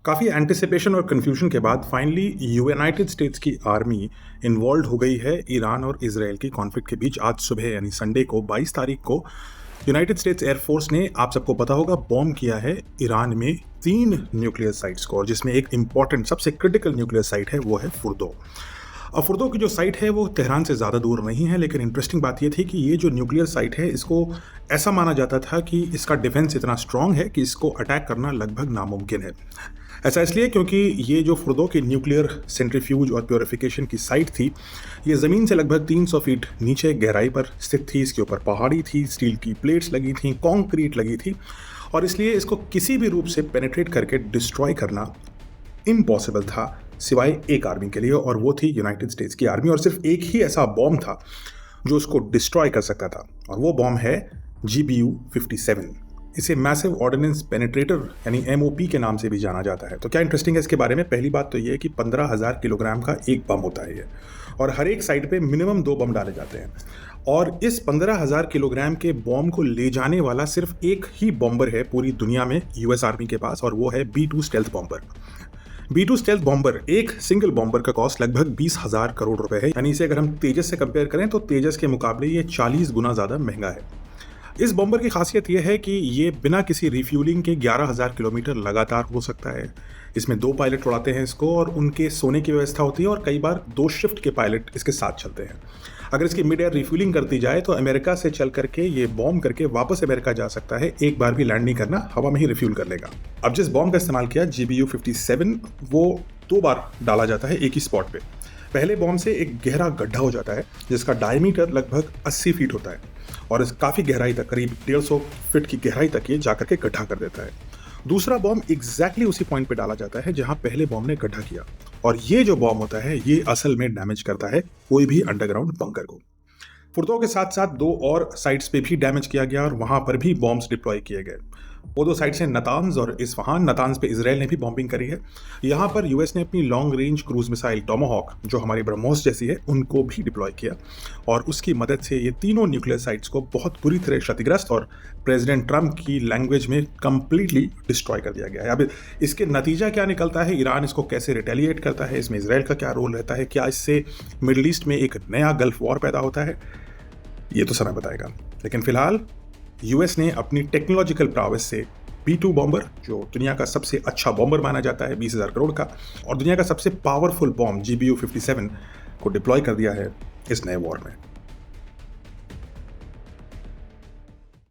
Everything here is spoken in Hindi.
काफ़ी एंटिसिपेशन और कन्फ्यूजन के बाद फाइनली यूनाइटेड स्टेट्स की आर्मी इन्वॉल्व हो गई है ईरान और इजराइल की कॉन्फ्लिक्ट के बीच। आज सुबह यानी संडे को 22 तारीख को यूनाइटेड स्टेट्स एयरफोर्स ने, आप सबको पता होगा, बॉम्ब किया है ईरान में 3 न्यूक्लियर साइट्स को, और जिसमें एक इंपॉर्टेंट सबसे क्रिटिकल न्यूक्लियर साइट है वो है फुर्दो। अब फुर्दो की जो साइट है वो तेहरान से ज़्यादा दूर नहीं है, लेकिन इंटरेस्टिंग बात ये थी कि ये जो न्यूक्लियर साइट है इसको ऐसा माना जाता था कि इसका डिफेंस इतना स्ट्रांग है कि इसको अटैक करना लगभग नामुमकिन है। ऐसा इसलिए क्योंकि ये जो फुर्दो की न्यूक्लियर सेंट्रीफ्यूज और प्योरिफिकेशन की साइट थी, ये ज़मीन से लगभग 300 फीट नीचे गहराई पर स्थित थी। इसके ऊपर पहाड़ी थी, स्टील की प्लेट्स लगी थी, कॉन्क्रीट लगी थी, और इसलिए इसको किसी भी रूप से पेनिट्रेट करके डिस्ट्रॉय करना इम्पॉसिबल था, सिवाय एक आर्मी के लिए, और वो थी यूनाइटेड स्टेट्स की आर्मी। और सिर्फ एक ही ऐसा बॉम्ब था जो उसको डिस्ट्रॉय कर सकता था, और वो बॉम्ब है GBU-57। इसे मैसिव ऑर्डिनेंस पेनिट्रेटर यानी MOP के नाम से भी जाना जाता है। तो क्या इंटरेस्टिंग है इसके बारे में, पहली बात तो ये है कि 15,000 किलोग्राम का एक बम होता है ये, और हर एक साइड पे मिनिमम 2 बम डाले जाते हैं। और इस 15,000 किलोग्राम के बॉम्ब को ले जाने वाला सिर्फ एक ही बॉम्बर है पूरी दुनिया में US आर्मी के पास, और वो है B-2 stealth bomber. B-2 stealth bomber, एक सिंगल बॉम्बर का कॉस्ट लगभग 20,000 करोड़ रुपए है। यानी इसे अगर हम तेजस से कंपेयर करें तो तेजस के मुकाबले ये 40 गुना ज़्यादा महंगा है। इस बॉम्बर की खासियत यह है कि ये बिना किसी रिफ्यूलिंग के 11,000 किलोमीटर लगातार हो सकता है। इसमें 2 पायलट उड़ाते हैं इसको, और उनके सोने की व्यवस्था होती है, और कई बार 2 शिफ्ट के पायलट इसके साथ चलते हैं। अगर इसकी मिड एयर रिफ्यूलिंग करती जाए तो अमेरिका से चल करके ये बॉम्ब करके वापस अमेरिका जा सकता है, एक बार भी लैंड नहीं करना, हवा में ही रिफ्यूल कर लेगा। अब जिस बॉम्ब का इस्तेमाल किया GBU-57, वो 2 बार डाला जाता है एक ही स्पॉट पे। पहले बॉम्ब से एक गहरा गड्ढा हो जाता है जिसका डायमीटर लगभग 80 फीट होता है, और इस काफ़ी गहराई तक, करीब 150 फीट की गहराई तक ये जाकर के गड्ढा कर देता है। दूसरा बॉम्ब एग्जैक्टली उसी पॉइंट पे डाला जाता है जहां पहले बॉम्ब ने गड्ढा किया, और ये जो बॉम्ब होता है ये असल में डैमेज करता है कोई भी अंडरग्राउंड बंकर को। फुर्दो के साथ साथ 2 और साइट्स पे भी डैमेज किया गया, और वहां पर भी बॉम्ब्स डिप्लॉय किए गए। वो 2 साइट्स हैं नतान्ज और इस्फहान। नतान्ज पे इजराइल ने भी बॉम्बिंग करी है। यहाँ पर US ने अपनी long range cruise missile Tomahawk, जो हमारी ब्रह्मोस जैसी है, उनको भी डिप्लॉय किया, और उसकी मदद से ये तीनों न्यूक्लियर साइट्स को बहुत बुरी तरह क्षतिग्रस्त और प्रेसिडेंट ट्रंप की लैंग्वेज में कंप्लीटली डिस्ट्रॉय कर दिया गया है। अब इसके नतीजा क्या निकलता है, ईरान इसको कैसे रिटेलिएट करता है, इसमें इसराइल का क्या रोल रहता है, क्या इससे मिडल ईस्ट में एक नया गल्फ वॉर पैदा होता है, ये तो समय बताएगा। लेकिन फिलहाल US ने अपनी टेक्नोलॉजिकल प्रावेस से B-2 बॉम्बर, जो दुनिया का सबसे अच्छा बॉम्बर माना जाता है 20,000 करोड़ का, और दुनिया का सबसे पावरफुल बॉम्ब GBU-57 को डिप्लॉय कर दिया है इस नए वॉर में।